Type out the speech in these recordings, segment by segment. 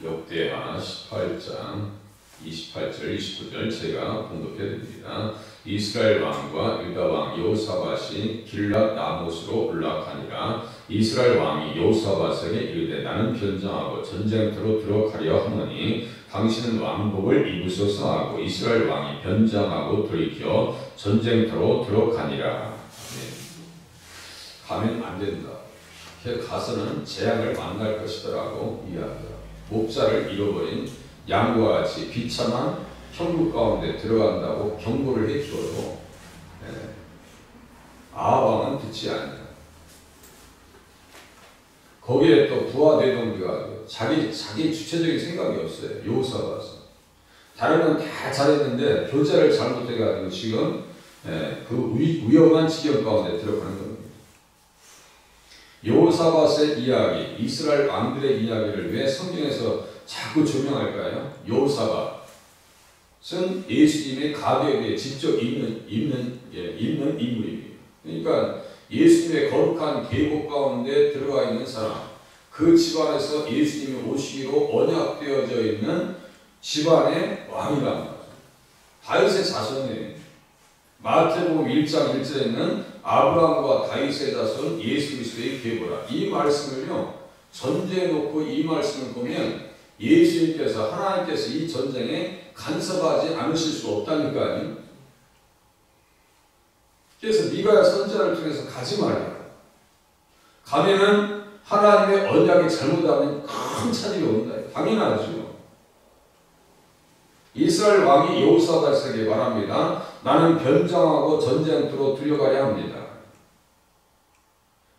역대하 18장 28절 29절 제가 봉독해드립니다. 이스라엘 왕과 유다 왕 여호사밧이 길랏 라못으로 올라가니라. 이스라엘 왕이 여호사밧에게 이르되 나는 변장하고 전쟁터로 들어가려 하노니 당신은 왕복을 입으소서 하고 이스라엘 왕이 변장하고 돌이켜 전쟁터로 들어가니라. 가면 안 된다. 가서는 재앙을 만날 것이더라고 이야기하더라. 목자를 잃어버린 양과 같이 비참한 형국 가운데 들어간다고 경고를 해주어도 아합왕은 듣지 않는다. 거기에 또 부하대동기가 자기 주체적인 생각이 없어요. 여호사밧은 다른 건 다 잘했는데 교제를 잘못해가지고 지금 그 위험한 지경 가운데 들어가는 겁니다. 여호사밧의 이야기, 이스라엘 왕들의 이야기를 왜 성경에서 자꾸 조명할까요? 여호사밧은 예수님의 가계에 직접 있는 인물입니다. 그러니까 예수님의 거룩한 계복 가운데 들어가 있는 사람, 그 집안에서 예수님이 오시기로 언약되어져 있는 집안의 왕이란 말이에요. 다윗의 자손이에요. 마태복음 1장 1절에 있는 아브라함과 다윗의 자손 예수 그리스도의 계보라. 이 말씀을요 전제해 놓고 이 말씀을 보면 예수님께서 하나님께서 이 전쟁에 간섭하지 않으실 수 없다니까요. 그래서 미가야 선지자를 통해서 가지 말라. 가면은 하나님의 언약이 잘못하면 큰 차질이 온다. 당연하죠. 이스라엘 왕이 여호사밧에게 말합니다. 나는 변장하고 전쟁터로 들려가려 합니다.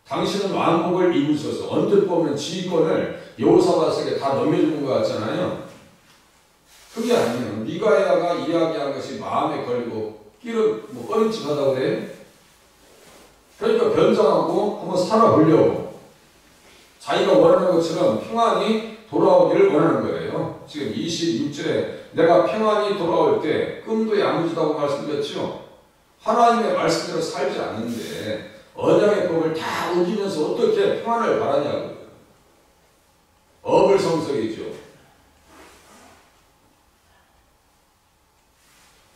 당신은 왕복을 입으소서. 언뜻 보면 지휘권을 여호사밧에게 다 넘겨주는 것 같잖아요. 그게 아니에요. 미가야가 이야기한 것이 마음에 걸리고 꺼림칙하다고 그래요. 그러니까 변장하고 한번 살아보려고 자기가 원하는 것처럼 평안히 돌아오기를 원하는 거예요. 지금 26절에 내가 평안히 돌아올 때 꿈도 야무지다고 말씀드렸죠. 하나님의 말씀대로 살지 않는데 언약의 법을 다 어기면서 어떻게 평안을 바라냐고요. 어불성설이죠.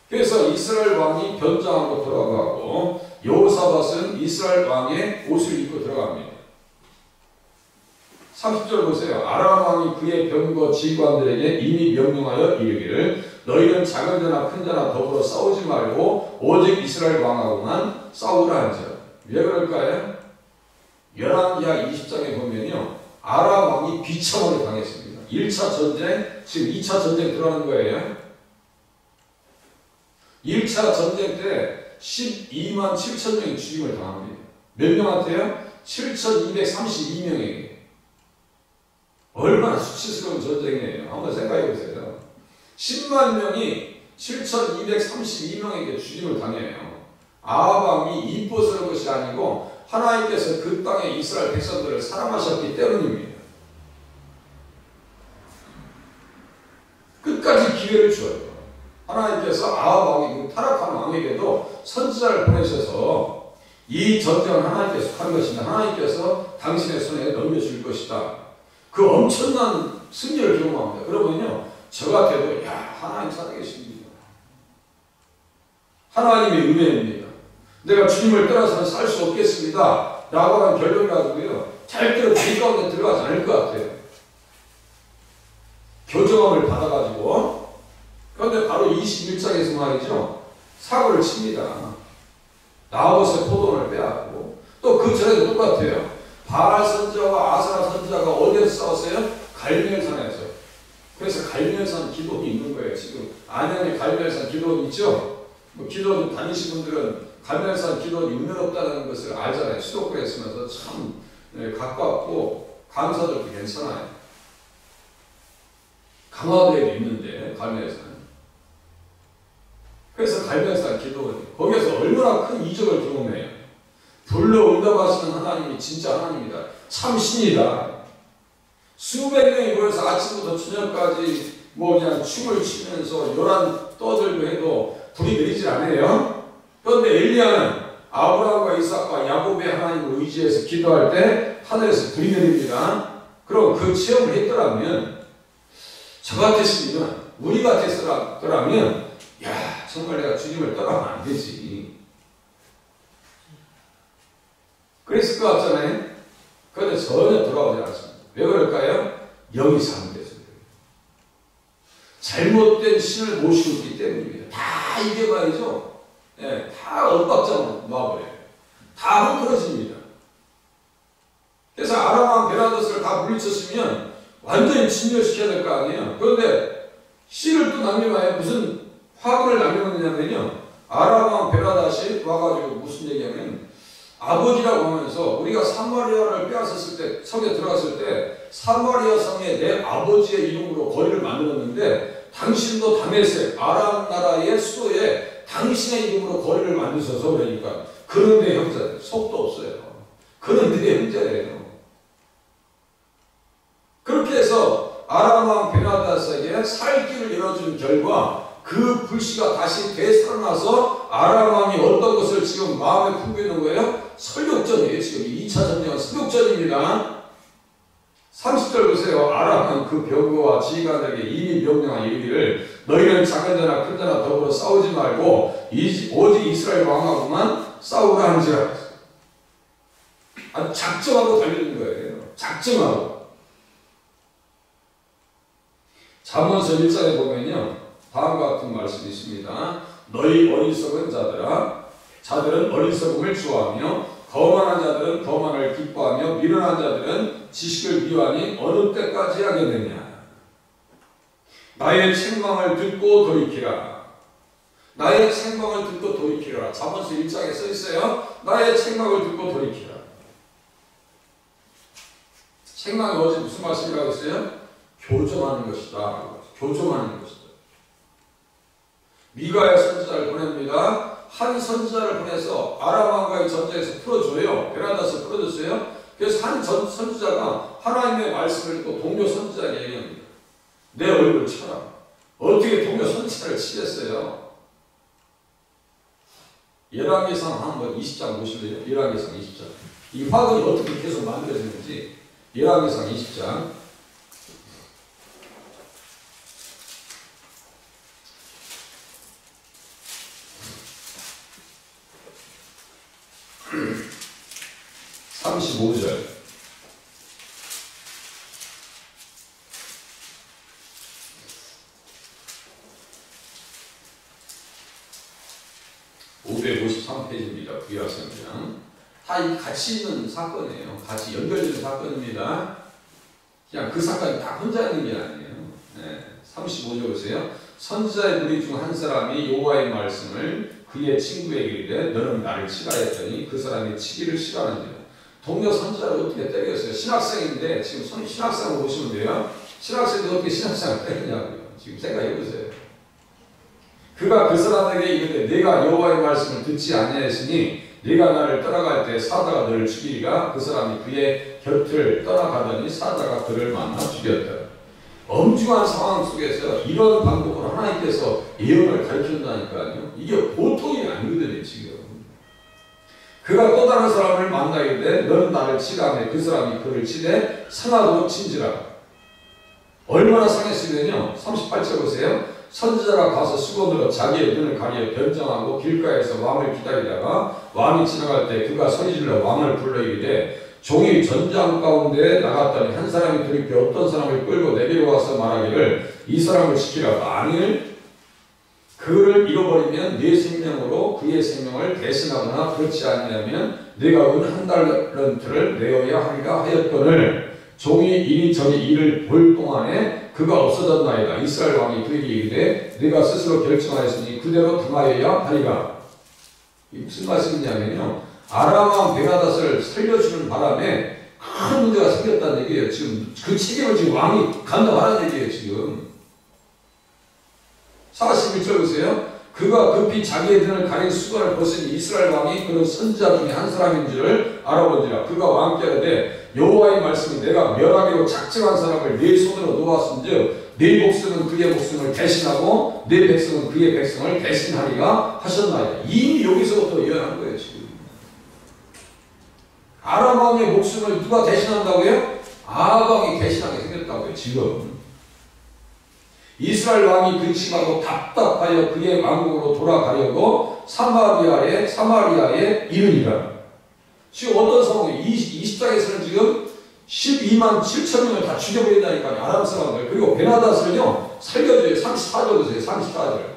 그래서 이스라엘 왕이 변장하고 돌아가고 여호사밧은 이스라엘 왕의 옷을 입고 들어갑니다. 30절 보세요. 아람 왕이 그의 병거 지휘관들에게 이미 명령하여 이르기를 너희는 작은 자나 큰 자나 더불어 싸우지 말고 오직 이스라엘 왕하고만 싸우라 한지라. 왜 그럴까요? 열왕기하 20장에 보면요 아람 왕이 비참하게 당했습니다. 1차 전쟁, 지금 2차 전쟁 들어가는 거예요. 1차 전쟁 때 12만 7천 명이 죽임을 당합니다. 몇 명한테요? 7,232명에게. 얼마나 수치스러운 전쟁이에요. 한번 생각해 보세요. 10만 명이 7,232명에게 죽임을 당해요. 아합 왕이 이뻐서는 것이 아니고 하나님께서 그 땅에 이스라엘 백성들을 사랑하셨기 때문입니다. 끝까지 기회를 줘요. 하나님께서 아합 왕이 타락한 왕에게도 선지자를 보내셔서 이 전쟁은 하나님께서 한 것이다. 하나님께서 당신의 손에 넘겨줄 것이다. 그 엄청난 승리를 경험합니다. 그러면요 저 같아도 야 하나님 살아계십니다. 하나님의 은혜입니다. 내가 주님을 떠나서는 살 수 없겠습니다. 라고 하는 결론 가지고요 절대로 길 가운데 들어가지 않을 것 같아요. 교정함을 받아가지고. 그런데 바로 21장에서 말이죠 사고를 칩니다. 나봇의 포도원을 빼앗고 또 그 전에도 똑같아요. 바알 선지자와 아사라 선지자가 어디에서 싸웠어요? 갈멜산에서. 그래서 갈멜산 기도원이 있는 거예요. 지금 안양에 갈멜산 기도원 있죠? 기도원 다니신 분들은 갈멜산 기도원이 은혜롭다는 것을 알잖아요. 수도권에 있으면서 참 가깝고 강사들도 괜찮아요. 강화도에도 있는데 갈멜산. 그래서 갈멜산 기도원이 거기에서 얼마나 큰 이적을 경험해요. 불러 응답하시는 하나님이 진짜 하나님이다. 참 신이다. 수백 명이 모여서 아침부터 저녁까지 그냥 춤을 추면서 요란 떠들고 해도 불이 내리질 않아요. 그런데 엘리야는 아브라함과 이삭과 야곱의 하나님을 의지해서 기도할 때 하늘에서 불이 내립니다. 그럼 그 체험을 했더라면 저 같았으면, 우리 같았더라면, 야, 정말 내가 주님을 떠나면 안 되지. 그랬을 것 같잖아요? 그런데 전혀 돌아오지 않습니다. 왜 그럴까요? 영이 잘못돼서 그래요. 잘못된 신을 모시고 있기 때문입니다. 다 이겨봐야죠. 예, 다 엇박자로 놔버려요. 다 흐트러집니다. 그래서 아람왕 베나닷을 다 물리쳤으면 완전히 진멸시켜야 될 거 아니에요. 그런데 씨를 또 남겨놔야 무슨 화근을 남겨놓느냐면요. 아람왕 베나닷이 와가지고 무슨 얘기하면 아버지라고 하면서 우리가 사마리아를 빼앗았을 때, 성에 들어갔을 때 사마리아 성에 내 아버지의 이름으로 거리를 만들었는데 당신도 다메섹 아람 나라의 수도에 당신의 이름으로 거리를 만드셔서 그러니까 그런 데 형제, 속도 없어요. 그런 데 형제예요. 그렇게 해서 아람왕 베나닷에게 살 길을 열어준 결과 그 불씨가 다시 되살아나서 아람왕이 어떤 것을 지금 마음에 품고 있는 거예요? 설욕전이에요. 지금 2차 전쟁은 설욕전입니다. 30절 보세요. 아람은 그 병거와 지휘관에게 이미 명령한 이르기를 너희는 작은 자나 큰 자나 더불어 싸우지 말고 오직 이스라엘 왕하고만 싸우라 한지라. 아주 작정하고 달리는 거예요. 작정하고. 잠언서 1장에 보면요. 다음과 같은 말씀이 있습니다. 너희 어리석은 자들은 어리석음을 좋아하며 거만한 자들은 거만을 기뻐하며 미련한 자들은 지식을 미워하니 어느 때까지 하겠느냐. 나의 책망을 듣고 돌이키라. 나의 책망을 듣고 돌이키라. 잠언서 1장에 써 있어요. 나의 책망을 듣고 돌이키라. 책망이 어제 무슨 말씀이라고 했어요? 교정하는 것이다. 교정하는 것이다. 미가의 선지자를 보냅니다. 한 선지자를 보내서 아람왕과의 전쟁에서 풀어줘요. 베나닷을 풀어줬어요. 그래서 한 선지자가 하나님의 말씀을 듣고 동료 선지자에게 얘기합니다. 내 얼굴을 쳐라. 어떻게 동료 선지자를 치겠어요? 열왕기상 한번 20장 보실래요? 열왕기상 20장. 이 화근이 어떻게 계속 만들어지는지 열왕기상 20장. (35절) (553페이지입니다) 구약성경. 다 같이 있는 사건이에요. 같이 연결되는 사건입니다. 그냥 그 사건이 다 혼자 있는 게 아니에요. 네. 35절 보세요. 선지자의 무리 중 한 사람이 여호와의 말씀을 그의 친구에게 이르되 너는 나를 치라 했더니 그 사람이 치기를 싫어하는지라. 동료 선지자를 어떻게 때렸어요? 신학생인데 지금 신학생을 보시면 돼요. 신학생도 어떻게 신학생을 때리냐고요. 지금 생각해보세요. 그가 그 사람에게 이르되 내가 여호와의 말씀을 듣지 아니하였으니 네가 나를 떠나갈 때 사자가 너를 죽이리라. 그 사람이 그의 곁을 떠나가더니 사자가 그를 만나 죽였다. 엄중한 상황 속에서 이런 방법으로 하나님께서 예언을 가르쳐준다니까요. 이게 보통이 아니거든요. 지금 그가 또 다른 사람을 만나 이르되 너는 나를 치라매 그 사람이 그를 치되 상하도록 친지라. 얼마나 상했으면요. 38절 보세요. 선지자가 가서 수건으로 자기의 눈을 가리어 변정하고 길가에서 왕을 기다리다가 왕이 지나갈 때 그가 소리질러 왕을 불러 이르되 종이 전장 가운데 나갔더니 한 사람이 돌이켜 어떤 사람을 끌고 내게로 와서 말하기를 이 사람을 지키라. 만일 그를 잃어버리면 네 생명으로 그의 생명을 대신하거나 그렇지 아니하면 네가 은 한 달런트를 내어야 하리라 하였거늘 종이 이리저리 이를 볼 동안에 그가 없어졌나이다. 이스라엘 왕이 그에게 이르되 네가 스스로 결정하였으니 그대로 당하여야 하리라. 이 무슨 말씀이냐면요. 아람왕 베나닷을 살려주는 바람에 큰 문제가 생겼다는 얘기예요. 지금 그 책임을 지금 왕이 감당하라는 얘기예요. 지금 41절 보세요. 그가 급히 자기의 등을 가린 수건을 벗으니 이스라엘 왕이 그는 선지자 중에 한 사람인 줄을 알아본지라. 그가 왕께 이르되 여호와의 말씀이 내가 멸하기로 작정한 사람을 네 손으로 놓았은즉 네 목숨은 그의 목숨을 대신하고 네 백성은 그의 백성을 대신하리라 하셨나이다. 이미 여기서부터 예언한 거예요. 지금 아람 왕의 목숨을 누가 대신한다고요? 아합 왕이 대신하게 생겼다고요. 지금 이스라엘 왕이 근심하고 답답하여 그의 왕국으로 돌아가려고 사마리아에 이르니라. 지금 어떤 상황이에요? 20장에서는 지금 12만 7천 명을 다 죽여버린다니까요. 아람 사람들. 그리고 베나닷을요 살려줘요. 34절 보세요. 34절.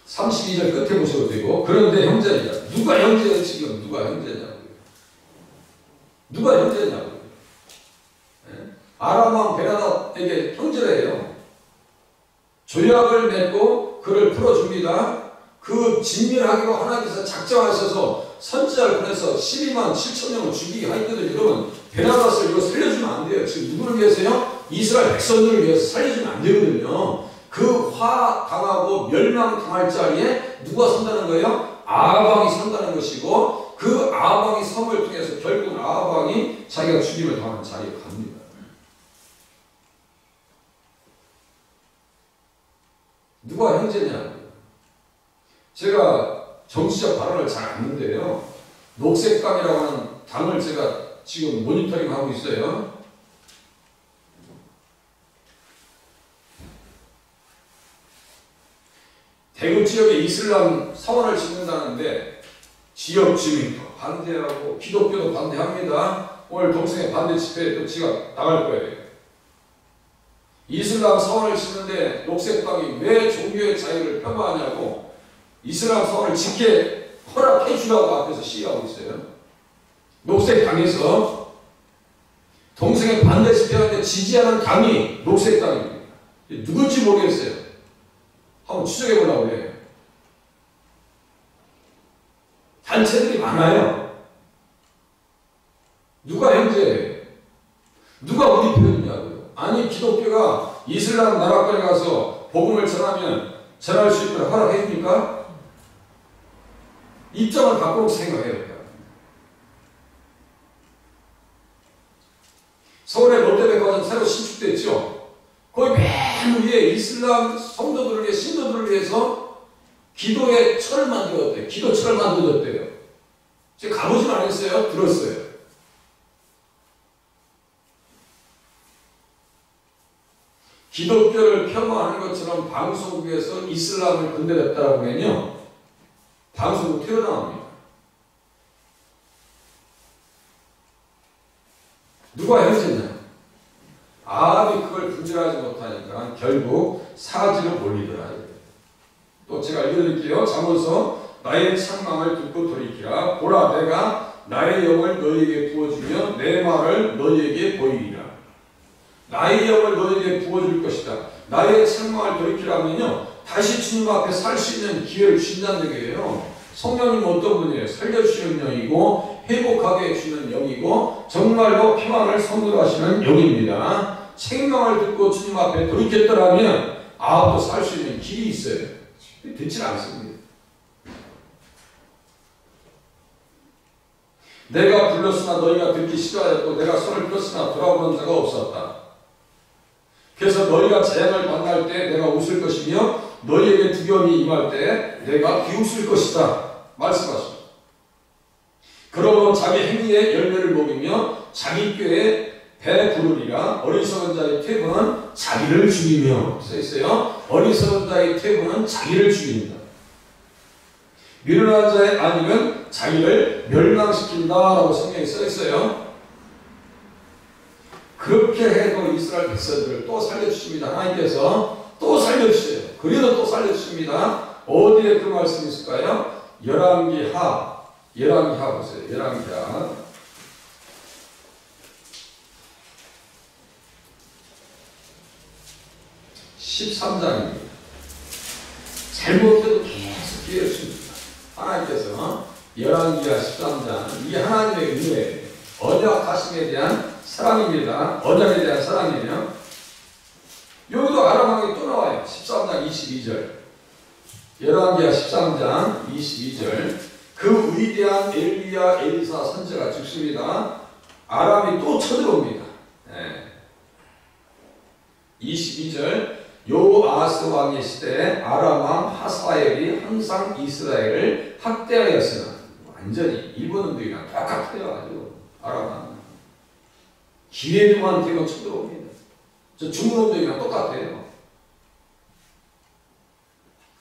32절 끝에 보셔도 되고. 그런데 형제냐? 누가 형제예요? 지금 누가 형제냐고요? 누가 형제냐고요? 네? 아람 왕 베나닷에게 형제래요. 조약을 맺고 그를 풀어줍니다. 그 진멸하기로 하나님께서 작정하셔서 선지자를 보내서 12만 7천 명을 죽이게 하였거든요. 여러분, 베나닷을 이거 살려주면 안 돼요. 지금 누구를 위해서요? 이스라엘 백성들을 위해서 살려주면 안 되거든요. 그 화 당하고 멸망 당할 자리에 누가 선다는 거예요? 아합왕이 선다는 것이고, 그 아합왕이 섬을 통해서 결국은 아합왕이 자기가 죽임을 당하는 자리에 갑니다. 누가 형제냐? 제가 정치적 발언을 잘 아는데요. 녹색당이라고 하는 당을 제가 지금 모니터링 하고 있어요. 대구 지역에 이슬람 사원을 짓는다는데 지역 주민도 반대하고 기독교도 반대합니다. 오늘 동생의 반대 집회에 또 제가 나갈 거예요. 이슬람 사원을 짓는데 녹색당이 왜 종교의 자유를 폄하하냐고 이슬람 사원을 짓게 허락해 주라고 앞에서 시위하고 있어요. 녹색당에서 동생의 반대 집회하는데 지지하는 당이 녹색당입니다. 누군지 모르겠어요. 한번 추적해 보려고 해요. 단체들이 많아요. 누가 형제예요? 누가 우리 편이냐고요? 아니, 기독교가 이슬람 나라권에 가서 복음을 전하면 전할 수 있도록 허락해 줍니까? 입장을 바꾸고 생각해요. 서울의 롯데백화점 새로 신축됐죠? 거기 맨 위에 이슬람 성도들을 위해, 신도들을 위해서 기도의 철을 만들었대요. 기도철을 만들었대요. 제가 가보진 않았어요. 들었어요. 기독교를 폄하하는 것처럼 방송국에서 이슬람을 건드렸다고 하면요, 방송국 튀어나옵니다. 누가 형제냐? 아합이 그걸 분별하지 못하니까 결국 사지로 몰리더라. 또 제가 읽어드릴게요. 잠언서 나의 책망을 듣고 돌이키라. 보라, 내가 나의 영을 너희에게 부어주며 내 말을 너희에게 보이리라. 나의 영을 너희에게 부어줄 것이다. 나의 책망을 돌이키라면요, 다시 주님 앞에 살 수 있는 기회를 주신다는 얘기예요. 성령님은 어떤 분이에요? 살려주시는 영이고 회복하게 해주시는 영이고 정말로 평안을 선물하시는 영입니다. 책망을 듣고 주님 앞에 돌이켰더라면 아합도 살 수 있는 길이 있어요. 듣지 않습니다. 내가 불렀으나 너희가 듣기 싫어하였고 내가 손을 폈으나 돌아보는 자가 없었다. 그래서 너희가 재앙을 만날 때 내가 웃을 것이며 너희에게 두려움이 임할 때 내가 비웃을 것이다. 말씀하십니다. 그러므로 자기 행위의 열매를 먹이며 자기 꾀에 배 부르리라. 어리석은 자의 퇴보는 자기를 죽이며 써있어요. 어리석은 자의 퇴보는 자기를 죽입니다. 미련한 자의 안익은 자기를 멸망시킨다라고 성경에 써있어요. 그렇게 해도 이스라엘 백성들을 또 살려주십니다. 하나님께서 또 살려주세요. 그래도 또 살려주십니다. 어디에 그 말씀이 있을까요? 열왕기하 보세요. 열왕기하 13장입니다. 잘못해도 계속 기회를 줍니다. 하나님께서 열왕기하 13장, 이 하나님의 은혜, 언약하심에 대한 사랑입니다. 언약에 대한 사랑이에요. 여기도 아람 왕이 또 나와요. 13장 22절. 열왕기하 13장 22절. 그 위대한 엘리야 엘리사 선지자가 죽습니다. 아람이 또 쳐들어옵니다. 네. 22절. 요아스 왕의 시대에 아람 왕 하사엘이 항상 이스라엘을 학대하였으나, 완전히 일본 놈들이랑 똑같아요. 아주 알아봤나. 기회도만 되면 쳐들어옵니다. 저 중국 놈들이랑 똑같아요.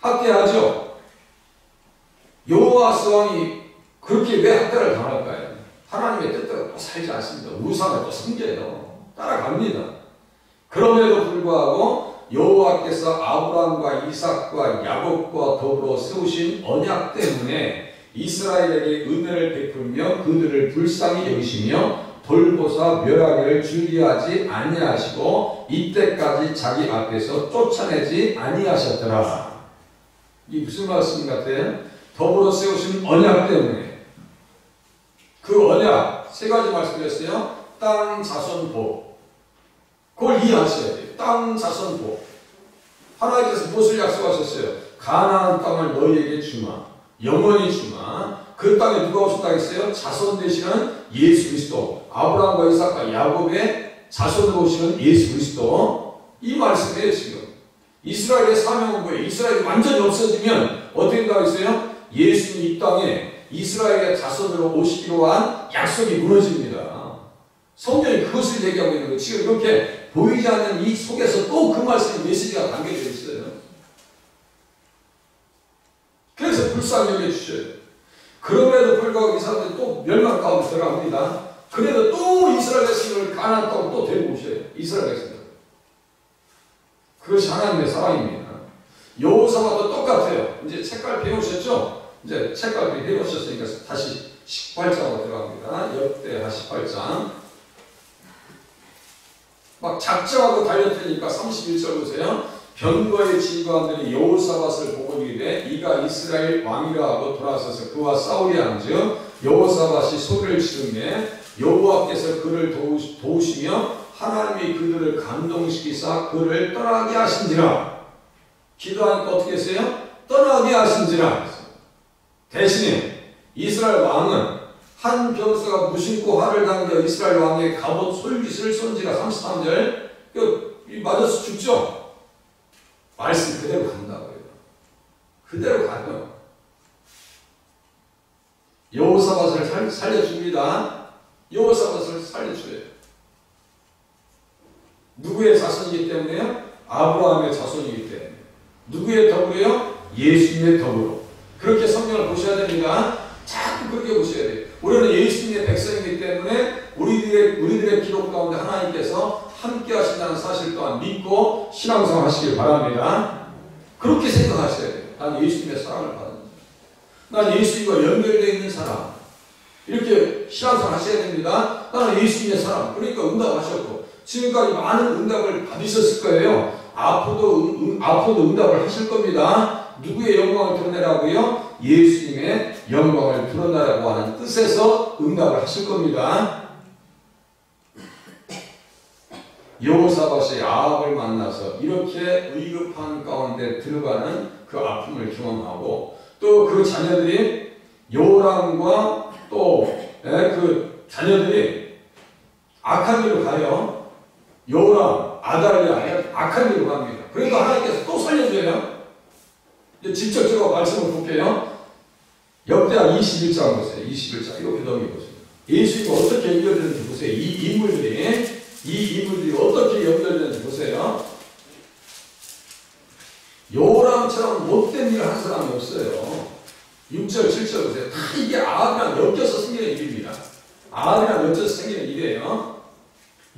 학대하죠. 여호와스 왕이 그렇게 왜 학대를 당할까요? 하나님의 뜻대로 또 살지 않습니다. 우상을 또 섬겨요. 따라갑니다. 그럼에도 불구하고 여호와께서 아브라함과 이삭과 야곱과 더불어 세우신 언약 때문에 이스라엘에게 은혜를 베풀며 그들을 불쌍히 여기시며 돌보사 멸하기를 즐겨하지 아니하시고 이때까지 자기 앞에서 쫓아내지 아니하셨더라. 이 무슨 말씀 같아요? 더불어 세우신 언약 때문에. 그 언약 세 가지 말씀드렸어요. 땅, 자손, 복. 그걸 이해하셔야 돼요. 땅, 자손, 복. 하나님께서 무엇을 약속하셨어요? 가나안 땅을 너희에게 주마. 영원히 주마. 그 땅에 누가 오셨다 했어요? 자손 되시는 예수 그리스도. 아브라함과 이삭과 야곱의 자손으로 오시는 예수 그리스도. 이 말씀이에요 지금. 이스라엘의 사명은 뭐예요? 이스라엘이 완전히 없어지면 어떻게 된다고 했어요? 예수님 이 땅에 이스라엘의 자손으로 오시기로 한 약속이 무너집니다. 성경이 그것을 얘기하고 있는 거예요. 지금 이렇게 보이지 않는 이 속에서 또 그 말씀의 메시지가 담겨져 있어요. 그래서 불쌍히 여겨주셔야 돼요. 그럼에도 불구하고 이 사람들이 또 멸망 가운데 들어갑니다. 그래도 또 이스라엘 백성을 가나안 땅으로 또 데리고 오셔야 돼요. 이스라엘 백성들. 그것이 하나님의 사랑입니다. 여호사와도 똑같아요. 이제 책갈 배우셨죠? 이제 책갈 배우셨으니까 다시 18장으로 들어갑니다. 역대하 18장. 막 작정하고 달려드니까 31절 보세요. 병거의 지휘관들이 여호사밧을 보고 이르되 이가 이스라엘 왕이라 하고 돌아서서 그와 싸우려 한즉 여호사밧이 소리를 지르매 여호와께서 그를 도우시며 하나님이 그들을 감동시키사 그를 떠나게 하신지라. 기도하니까 어떻게 했어요? 떠나게 하신지라. 대신에 이스라엘 왕은 한 병사가 무심코 화를 당겨 이스라엘 왕의 갑옷 솔깃을 쏜지라. 33절. 맞아서 죽죠? 말씀 그대로 간다고요. 그대로 가요. 여호사밧을 살려줍니다. 여호사밧을 살려줘요. 누구의 자손이기 때문에요? 아브라함의 자손이기 때문에. 누구의 더불어요? 예수님의 더불어. 그렇게 성경을 보셔야 됩니다. 자꾸 그렇게 보셔야 돼요. 우리는 예수님의 백성이기 때문에 우리들의 기록 가운데 하나님께서 함께 하신다는 사실 또한 믿고 신앙생활 하시길 바랍니다. 그렇게 생각하셔야 돼요. 난 예수님의 사랑을 받는 사람. 난 예수님과 연결되어 있는 사람. 이렇게 신앙생활 하셔야 됩니다. 나는 예수님의 사람. 그러니까 응답하셨고 지금까지 많은 응답을 받으셨을 거예요. 앞으로도 응답을 하실 겁니다. 누구의 영광을 드러내라고요? 예수님의 영광을 드러내라고 하는 뜻에서 응답을 하실 겁니다. 여호사밧이 아합을 만나서 이렇게 위급한 가운데 들어가는 그 아픔을 경험하고 또 그 자녀들이 요람과 또 그 자녀들이 악한 길로 가요. 요람, 아달랴 악한 길로 갑니다. 그러니까 하나님께서 또 살려줘요. 직접 제가 말씀을 볼게요. 역대하 21장 보세요. 21장 이거 넘겨보세요. 예수님이 어떻게 연결되는지 보세요. 이 인물들이 어떻게 연결되는지 보세요. 요람처럼 못된 일을 한 사람이 없어요. 6절, 7절 보세요. 다 이게 아합이랑 엮여서 생기는 일입니다. 아합이랑 엮여서 생기는 일이에요.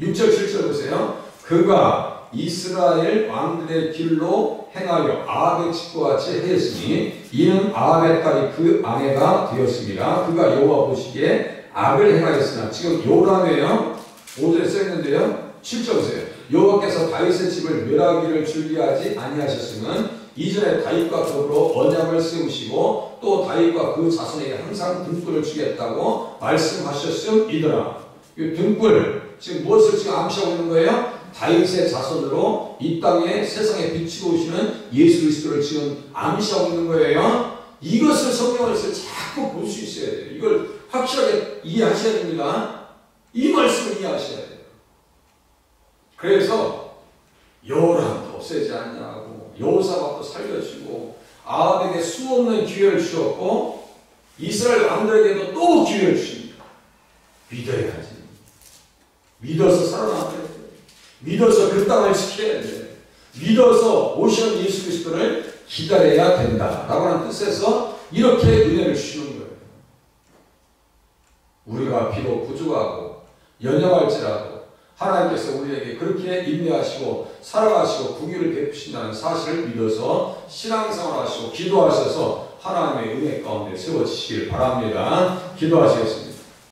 6절, 7절 보세요. 그가 이스라엘 왕들의 길로 행하여 아합의 집과 같이 하였으니 이는 아합의 딸이 그 아내가 되었습니다. 그가 여호와 보시기에 악을 행하였으나 지금 요람이에요. 5절에 써있는데요. 7절 보세요. 여호와께서 다윗의 집을 멸하기를 즐겨하지 아니하셨으면 이전에 다윗과 더불어 언약을 세우시고 또 다윗과 그 자손에게 항상 등불을 주겠다고 말씀하셨음이더라. 이 등불 지금 무엇을 지금 암시하고 있는 거예요? 다윗의 자손으로 이 땅에 세상에 비치고 오시는 예수 그리스도를 지금 암시하고 있는 거예요. 이것을 성경에서 자꾸 볼 수 있어야 돼요. 이걸 확실하게 이해하셔야 됩니다. 이 말씀을 이해하셔야 돼요. 그래서 요람도 없애지 않냐고 여호사밧도 살려주고 아합에게 수없는 기회를 주었고 이스라엘 왕들에게도 또 기회를 주십니다. 믿어야지. 믿어서 살아남아야 돼. 믿어서 그 땅을 지켜야 돼. 믿어서 오시는 예수 그리스도를 기다려야 된다. 라고 하는 뜻에서 이렇게 은혜를 주시는 거예요. 우리가 비록 부족하고 연약할지라도 하나님께서 우리에게 그렇게 인내하시고 살아가시고 궁유를 베푸신다는 사실을 믿어서 신앙생활 하시고 기도하셔서 하나님의 은혜 가운데 세워지시길 바랍니다. 기도하시겠습니다.